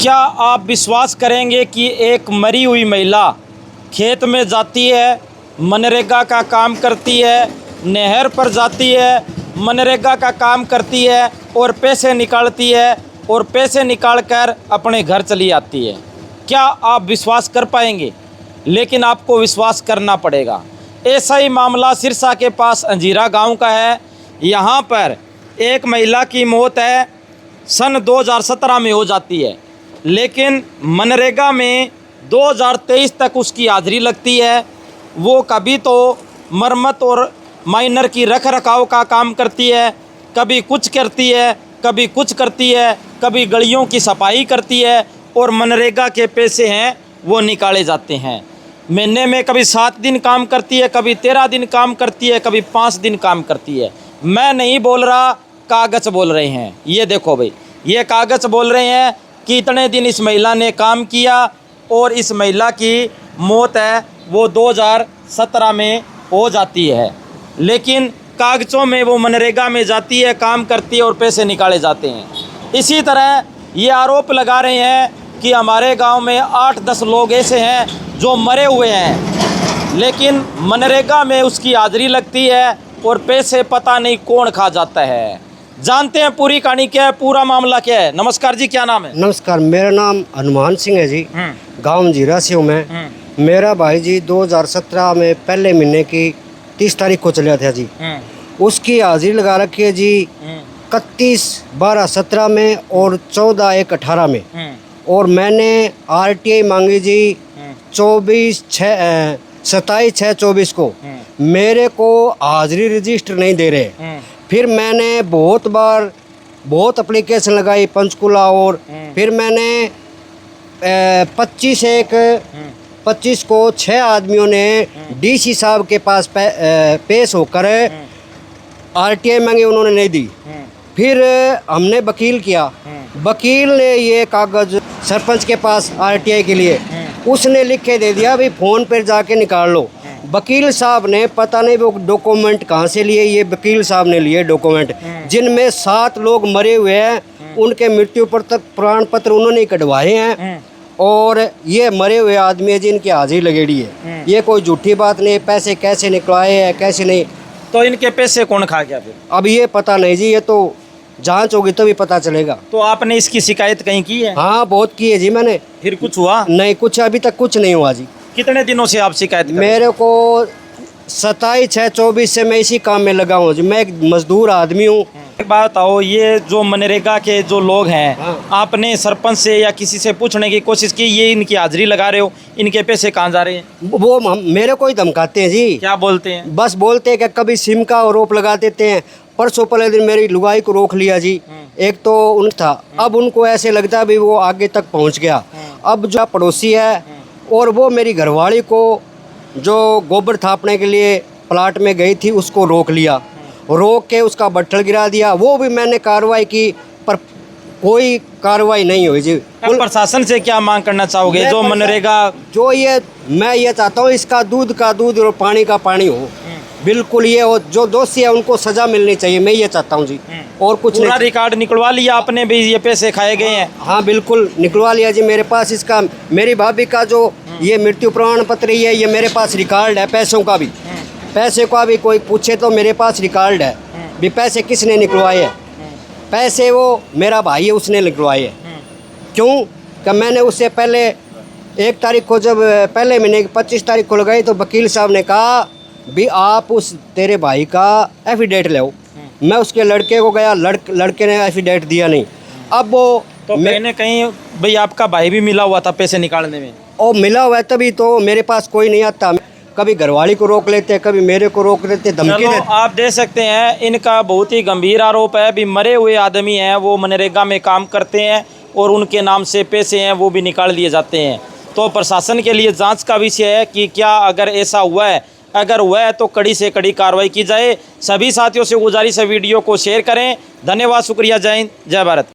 क्या आप विश्वास करेंगे कि एक मरी हुई महिला खेत में जाती है, मनरेगा का काम करती है, नहर पर जाती है, मनरेगा का काम करती है और पैसे निकालती है और पैसे निकालकर अपने घर चली आती है? क्या आप विश्वास कर पाएंगे? लेकिन आपको विश्वास करना पड़ेगा। ऐसा ही मामला सिरसा के पास अंजीरा गांव का है। यहाँ पर एक महिला की मौत है सन 2017 में हो जाती है, लेकिन मनरेगा में 2023 तक उसकी हाजिरी लगती है। वो कभी तो मरम्मत और माइनर की रख रखाव का काम करती है, कभी कुछ करती है, कभी कुछ करती है, कभी गलियों की सफाई करती है और मनरेगा के पैसे हैं वो निकाले जाते हैं। महीने में कभी 7 दिन काम करती है, कभी 13 दिन काम करती है, कभी 5 दिन काम करती है। मैं नहीं बोल रहा, कागज़ बोल रहे हैं। ये देखो भाई, ये कागज़ बोल रहे हैं कि इतने दिन इस महिला ने काम किया और इस महिला की मौत है वो 2017 में हो जाती है, लेकिन कागज़ों में वो मनरेगा में जाती है, काम करती है और पैसे निकाले जाते हैं। इसी तरह ये आरोप लगा रहे हैं कि हमारे गांव में 8-10 लोग ऐसे हैं जो मरे हुए हैं, लेकिन मनरेगा में उसकी हाजिरी लगती है और पैसे पता नहीं कौन खा जाता है। जानते हैं पूरी कहानी क्या है, पूरा मामला क्या है। नमस्कार जी, क्या नाम है? नमस्कार, मेरा नाम हनुमान सिंह है जी। गांव अंजीरा से हूँ मैं। मेरा भाई जी 2017 में पहले महीने की 30 तारीख को चला था जी। उसकी हाजिरी लगा रखी है जी 31/12/17 में और 14/1/18 में। और मैंने RTI मांगी जी 27/6/24 को। मेरे को हाजिरी रजिस्टर नहीं दे रहे। फिर मैंने बहुत एप्लीकेशन लगाई पंचकुला, और फिर मैंने 25 को 6 आदमियों ने DC साहब के पास पेश होकर RTI मांगी, उन्होंने नहीं दी। फिर हमने वकील किया, वकील ने ये कागज़ सरपंच के पास RTI के लिए उसने लिख के दे दिया, भाई फ़ोन पर जाके निकाल लो। वकील साहब ने पता नहीं वो डॉक्यूमेंट कहाँ से लिए, ये वकील साहब ने लिए डॉक्यूमेंट, जिनमें 7 लोग मरे हुए हैं। उनके मृत्यु पर तक प्रमाण पत्र उन्होंने कटवाए हैं और ये मरे हुए आदमी है जिनकी हाजिरी लगेड़ी है। ये कोई झूठी बात नहीं। पैसे कैसे निकलवाए हैं कैसे नहीं, तो इनके पैसे कौन खा गया फिर? अब ये पता नहीं जी, ये तो जांच होगी तभी पता चलेगा। तो आपने इसकी शिकायत कहीं की है? हाँ, बहुत की है जी मैंने। फिर कुछ हुआ? नहीं, कुछ अभी तक कुछ नहीं हुआ जी। कितने दिनों से आप शिकायत कर रहे हैं? मेरे को 27/6/24 से मैं इसी काम में लगा हूँ जी। मैं एक मजदूर आदमी हूँ। एक बात आओ, ये जो मनरेगा के जो लोग हैं, आपने सरपंच से या किसी से पूछने की कोशिश की, ये इनकी हाजिरी लगा रहे हो, इनके पैसे कहाँ जा रहे हैं? वो मेरे को ही धमकाते हैं जी। क्या बोलते हैं? बस बोलते हैं कि कभी सिम का आरोप लगा देते हैं। परसों पहले दिन मेरी लुगाई को रोक लिया जी। एक तो उन था, अब उनको ऐसे लगता है भी वो आगे तक पहुँच गया। अब जो पड़ोसी है और वो मेरी घरवाली को जो गोबर थापने के लिए प्लाट में गई थी उसको रोक लिया, रोक के उसका बट्ठल गिरा दिया। वो भी मैंने कार्रवाई की पर कोई कार्रवाई नहीं हुई जी। अब प्रशासन से क्या मांग करना चाहोगे? जो मनरेगा जो मैं ये चाहता हूँ इसका दूध का दूध और पानी का पानी हो, बिल्कुल ये हो। जो दोषी है उनको सजा मिलनी चाहिए, मैं ये चाहता हूँ जी। और कुछ पूरा रिकॉर्ड निकलवा लिया आपने भी, ये पैसे खाए गए हैं? हाँ बिल्कुल निकलवा लिया जी। मेरे पास इसका, मेरी भाभी का जो ये मृत्यु प्रमाण पत्र ही है, ये मेरे पास रिकॉर्ड है। पैसों का भी, पैसे का भी कोई पूछे तो मेरे पास रिकॉर्ड है भी पैसे किसने निकलवाए हैं। पैसे वो मेरा भाई है, उसने निकलवाए हैं। क्यों कि मैंने उससे पहले 1 तारीख को जब पहले महीने की 25 तारीख को लगाई तो वकील साहब ने कहा भी आप उस तेरे भाई का एफिडेविट ले। मैं उसके लड़के को गया, लड़के ने एफिडेविट दिया नहीं। अब वो तो कहीं न कहीं भाई आपका भाई भी मिला हुआ था पैसे निकालने में? और मिला हुआ है तभी तो मेरे पास कोई नहीं आता। कभी घरवाली को रोक लेते, कभी मेरे को रोक लेते, धमकी देते। आप देख सकते हैं, इनका बहुत ही गंभीर आरोप है भी मरे हुए आदमी हैं, वो मनरेगा में काम करते हैं और उनके नाम से पैसे हैं वो भी निकाल लिए जाते हैं। तो प्रशासन के लिए जांच का विषय है कि क्या अगर ऐसा हुआ है, अगर हुआ है तो कड़ी से कड़ी कार्रवाई की जाए। सभी साथियों से गुजारिश है वीडियो को शेयर करें। धन्यवाद, शुक्रिया, जय हिंद, जय भारत।